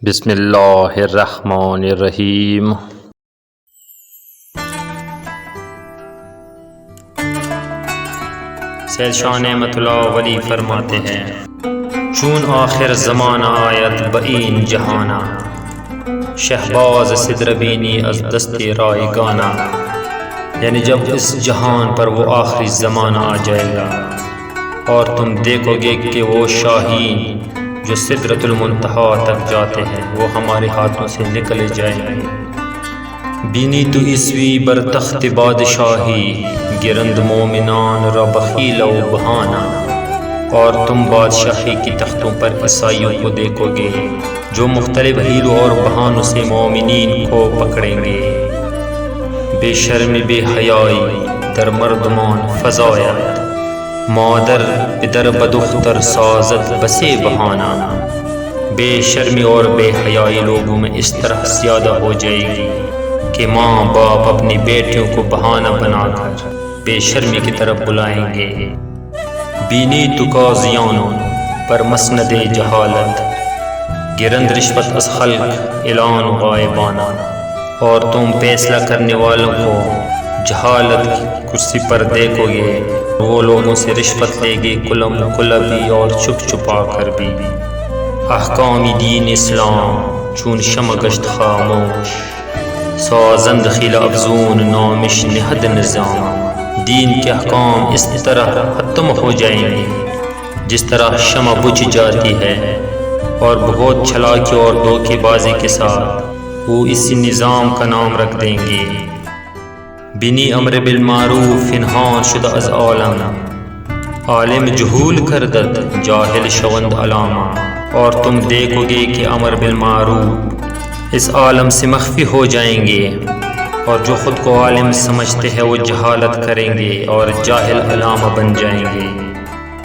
بسم اللہ الرحمن الرحیم۔ سید شاہ نعمت اللہ ولی فرماتے ہیں، چون آخر زمانہ آیت بئین جہانا، شہباز صدر بینی از دست رائے گانا، یعنی جب اس جہان پر وہ آخری زمانہ آ جائے گا اور تم دیکھو گے کہ وہ شاہین جو سدرۃ المنتہا تک جاتے ہیں وہ ہمارے ہاتھوں سے نکل جائیں گے۔ بینی تو عیسوی بر تخت بادشاہی، گرند مومنان را بخیل و بہانا، اور تم بادشاہی کی تختوں پر عیسائیوں کو دیکھو گے جو مختلف ہیلوں اور بہانوں سے مومنین کو پکڑیں گے۔ بے شرمی بے حیائی در مردمان فزاید، مادر پدر بدختر سازد بسے بہانا۔ بے شرمی اور بے حیائی لوگوں میں اس طرح زیادہ ہو جائے گی کہ ماں باپ اپنی بیٹیوں کو بہانہ بنا کر بے شرمی کی طرف بلائیں گے۔ بینی تو قاضیانوں پر مسند جہالت، گرند رشوت از خلق اعلان غائبانہ، اور تم فیصلہ کرنے والوں کو جہالت کی کرسی پر دیکھو گے، وہ لوگوں سے رشوت لے گے کلم کلبی اور چھپ چھپا کر بھی۔ احکامی دین اسلام چون شمع گشت خاموش، سازند خیل افزون نامش نہد نظام۔ دین کے احکام اس طرح ختم ہو جائیں گے جس طرح شمع بجھ جاتی ہے، اور بہت چلاکی اور دھوکے بازی کے ساتھ وہ اسی نظام کا نام رکھ دیں گے۔ بینی امر بالمعروف انہان شدہ از عالم، عالم جہول کردد جاہل شوند علامہ، اور تم دیکھو گے کہ امر بالمعروف اس عالم سے مخفی ہو جائیں گے، اور جو خود کو عالم سمجھتے ہیں وہ جہالت کریں گے اور جاہل علامہ بن جائیں گے۔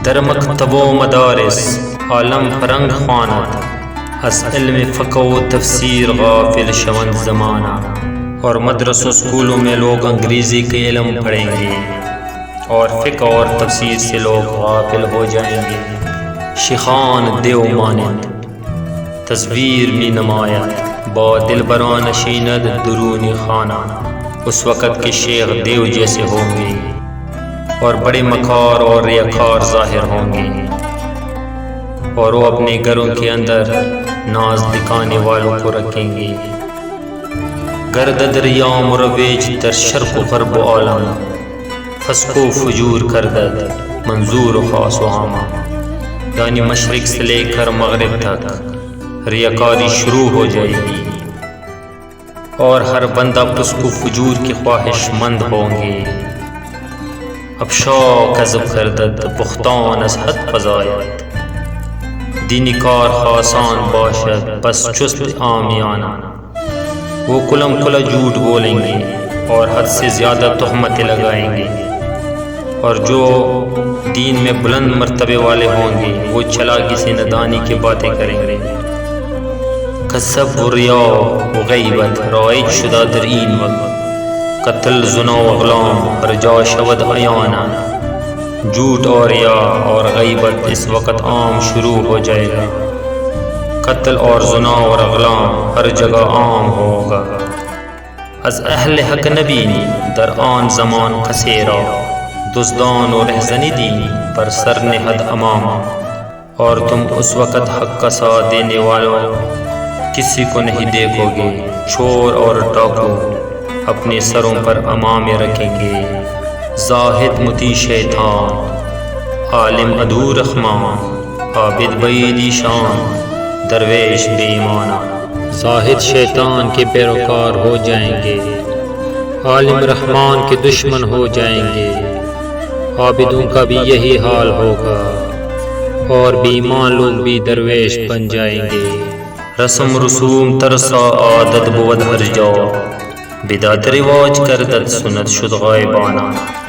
در مکتب و مدارس عالم فرنگ خواند، از علم فقہ و تفسیر غافل شوند زمانہ، اور مدرسوں اسکولوں میں لوگ انگریزی کے علم پڑھیں گے اور فقہ اور تفسیر سے لوگ غافل ہو جائیں گے۔ شیخان دیو مانند تصویر می نماید، با دلبران نشیند درونی خانہ، اس وقت کے شیخ دیو جیسے ہوں گے اور بڑے مکار اور ریاکار ظاہر ہوں گے، اور وہ اپنے گھروں کے اندر ناز دکھانے والوں کو رکھیں گے۔ گردد ریا مرویج در شرق و غرب و عالم، فسق و فجور کردد منظور و خاص و عامہ، یعنی مشرق سے لے کر مغرب تک ریاکاری شروع ہو جائے گی، اور ہر بندہ فسق و فجور کی خواہش مند ہوں گے۔ افشا کذب کردد بہتان از حد فزاید، دینی کار خاصان باشد بس چست عامیانہ، وہ کلم کلا جھوٹ بولیں گے اور حد سے زیادہ تہمتیں لگائیں گے، اور جو دین میں بلند مرتبے والے ہوں گے وہ چلاکی سے ندانی کی باتیں کریں گے۔ کسب و ریا و غیبت رائج شدہ در این وقت، قتل زنا و غلام ہر جا شود عیانا، جھوٹ اور ریا اور غیبت اس وقت عام شروع ہو جائے گا، قتل اور زنا اور اغلام ہر جگہ عام ہوگا۔ از اہل حق نبینی در آن زمان کثیرا، دزدان و رہزنی دین پر سر نہد امامہ، اور تم اس وقت حق کا ساتھ دینے والوں کسی کو نہیں دیکھو گے، چور اور ڈاکو اپنے سروں پر امامے رکھیں گے۔ زاہد متی شیطان، عالم عدو رحمان، عابد بعیدی شان، درویش بے ایمانہ۔ زاہد شیطان کے پیروکار ہو جائیں گے، عالم رحمان کے دشمن ہو جائیں گے، عابدوں کا بھی یہی حال ہوگا، اور بے ایمان لوگ بھی درویش بن جائیں گے۔ رسم رسوم ترسا عادت بود ہر جا، بدعت رواج کردد سنت شد غائبانہ۔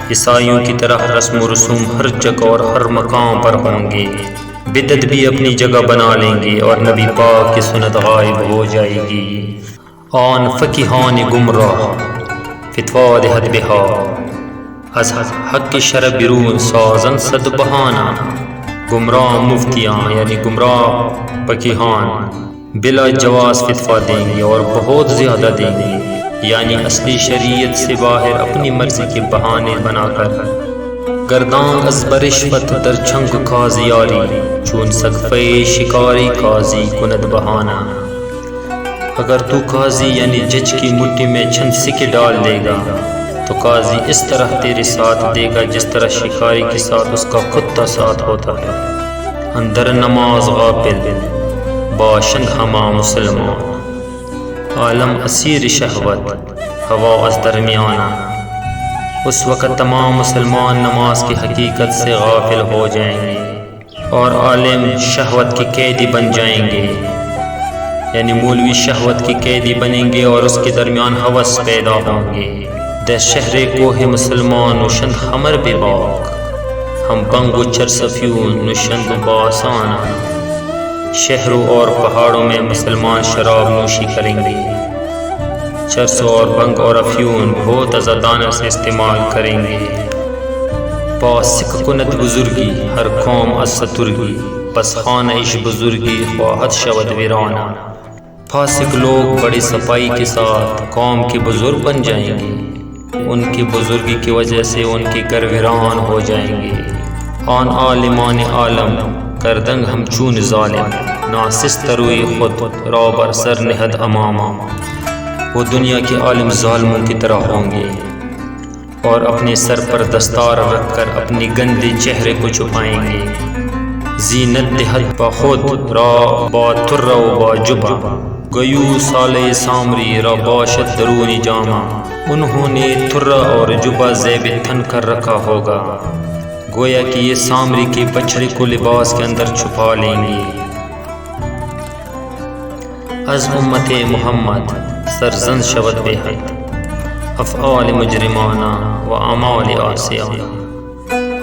عیسائیوں کی طرح رسم و رسوم ہر جگہ اور ہر مقام پر ہوں گے، بدعت بھی اپنی جگہ بنا لیں گے، اور نبی پاک کی سنت غائب ہو جائے گی۔ آن فقیہان گمراہ فتویٰ دہد بہا، از حق شرع بیرون سازن صد بہانہ۔ گمراہ مفتیاں یعنی گمراہ فقیہان بلا جواز فتویٰ دیں گے اور بہت زیادہ دیں گے، یعنی اصلی شریعت سے باہر اپنی مرضی کے بہانے بنا کر گردان از برشوت در چنگ قاضیاری، چون سقفے شکاری قاضی کند بہانہ۔ اگر تو قاضی یعنی جج کی مٹھی میں چند سکے ڈال دے گا تو قاضی اس طرح تیرے ساتھ دے گا جس طرح شکاری کے ساتھ اس کا کتا ساتھ ہوتا ہے۔ اندر نماز غافل باشند ہما مسلمان، عالم اسیر شہوت ہوا از درمیانہ۔ اس وقت تمام مسلمان نماز کی حقیقت سے غافل ہو جائیں گے اور عالم شہوت کے قیدی بن جائیں گے، یعنی مولوی شہوت کی قیدی بنیں گے اور اس کے درمیان ہوس پیدا ہوں گے۔ در شہر کوہ مسلمان نشند خمر بے باک، ہم بنگ و چرسفیون نشند باسانہ۔ شہروں اور پہاڑوں میں مسلمان شراب نوشی کریں گے، چرس اور بنگ اور افیون بہت ازادانہ سے استعمال کریں گے۔ پاسک کند بزرگی ہر قوم از سترگی، پس خانہ اش بزرگی خواہد شود ویرانہ۔ فاسق لوگ بڑی صفائی کے ساتھ قوم کے بزرگ بن جائیں گے، ان کی بزرگی کی وجہ سے ان کے گھر ویران ہو جائیں گے۔ آن عالمان عالم کردنگ ہم چون ظالم، ناسست روی خود را بر سر نہد امامہ۔ وہ دنیا کے عالم ظالموں کی طرح ہوں گے اور اپنے سر پر دستار رکھ کر اپنی گندے چہرے کو چھپائیں گے۔ زینت دہد با خود را با تر و با جبا، گیو سالے سامری را باشد درونی جامہ۔ انہوں نے ترہ اور جبا زیب تن کر رکھا ہوگا، گویا کہ یہ سامری کے بچڑے کو لباس کے اندر چھپا لیں گے۔ از امت محمد سرزن شود بے حد، افعال مجرمانہ و اعمال عاصیانہ۔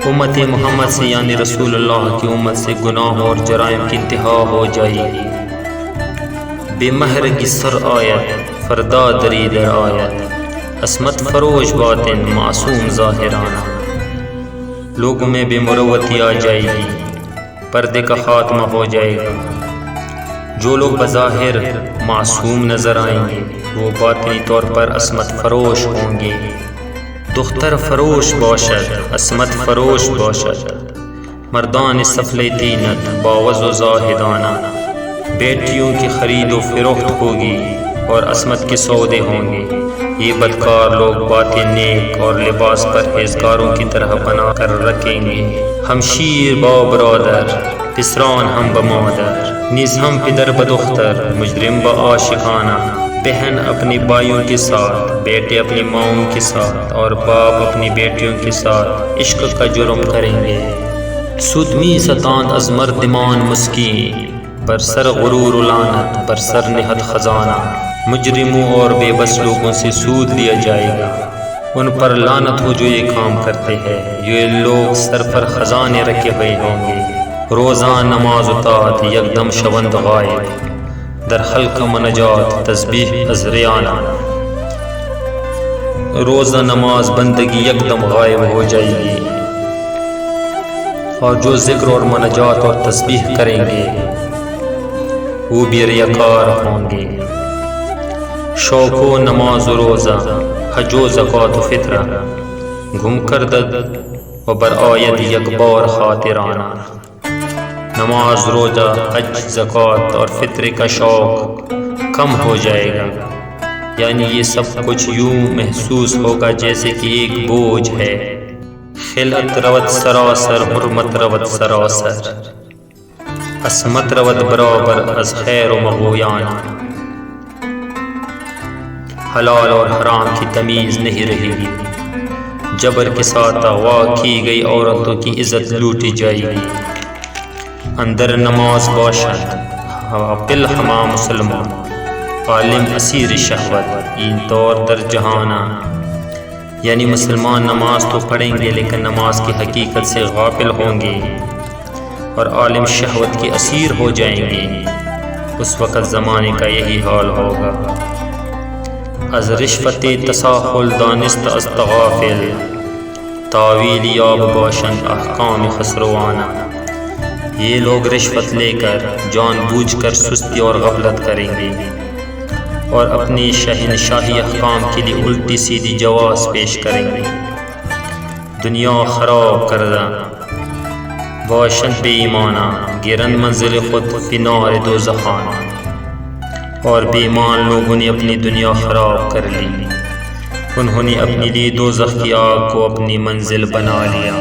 امت محمد سے یعنی رسول اللہ کی امت سے گناہ اور جرائم کی انتہا ہو جائے گی۔ بے مہر کی سر آیت فردا دری در آیت، عصمت فروش باطن معصوم ظاہرانہ۔ لوگوں میں بے مروتی آ جائے گی، پردے کا خاتمہ ہو جائے گا۔ جو لوگ بظاہر معصوم نظر آئیں گے وہ باطنی طور پر عصمت فروش ہوں گے۔ دختر فروش باشد عصمت فروش باشد، مردان سفلے تینت باوز و زاہدانہ۔ بیٹیوں کی خرید و فروخت ہوگی اور عصمت کے سودے ہوں گے۔ یہ بدکار لوگ باتیں نیک اور لباس پرہیزگاروں کی طرح بنا کر رکھیں گے۔ ہم شیر با برادر، پسران ہم بمادر، نیز ہم پدر بدختر، مجرم با عاشقانہ۔ بہن اپنی بھائیوں کے ساتھ، بیٹے اپنی ماؤں کے ساتھ اور باپ اپنی بیٹیوں کے ساتھ عشق کا جرم کریں گے۔ سودمی ستاند از مردمان مسکین، بر سر غرور و لعنت بر سر نہد خزانہ۔ مجرموں اور بے بس لوگوں سے سود لیا جائے گا، ان پر لعنت ہو جو یہ کام کرتے ہیں۔ یہ لوگ سر پر خزانے رکھے ہوئے ہوں گے، روزاں نماز اطاعت یکدم شوند غائب، در خلق منجات تسبیح از ریانہ۔ روزہ نماز بندگی یکدم غائب ہو جائے گی، اور جو ذکر اور منجات اور تسبیح کریں گے وہ بھی ریاکار ہوں گے۔ شوق و نماز و روزہ، حج و زکوٰۃ و فطرہ، گم کردد و بر آید یک بار خاطرانہ۔ نماز روزہ حج زکوٰۃ اور فطرے کا شوق کم ہو جائے گا، یعنی یہ سب کچھ یوں محسوس ہوگا جیسے کہ ایک بوجھ ہے۔ خلعت روت سراسر، حرمت روت سراسر، عصمت روت برابر از خیر و مغویانہ۔ حلال اور حرام کی تمیز نہیں رہے گی، جبر کے ساتھ اغوا کی گئی عورتوں کی عزت لوٹی جائے گی۔ اندر نماز باشد پل ہما مسلمان، عالم اسیر شہوت این طور در جہانہ۔ یعنی مسلمان نماز تو پڑھیں گے لیکن نماز کی حقیقت سے غافل ہوں گے اور عالم شہوت کے اسیر ہو جائیں گے۔ اس وقت زمانے کا یہی حال ہوگا۔ از رشوت تساہل دانست از تغافل، تاویل یاب باشند احکام خسروانہ۔ یہ لوگ رشوت لے کر جان بوجھ کر سستی اور غفلت کریں گے اور اپنی شہنشاہی احکام کے لیے الٹی سیدھی جواز پیش کریں گے۔ دنیا خراب کردہ باشند بے ایمانہ گرن منزل خود فنار دوزخانہ، اور بے ایمان لوگوں نے اپنی دنیا خراب کر لی، انہوں نے اپنے لیے دوزخ کی آگ کو اپنی منزل بنا لیا۔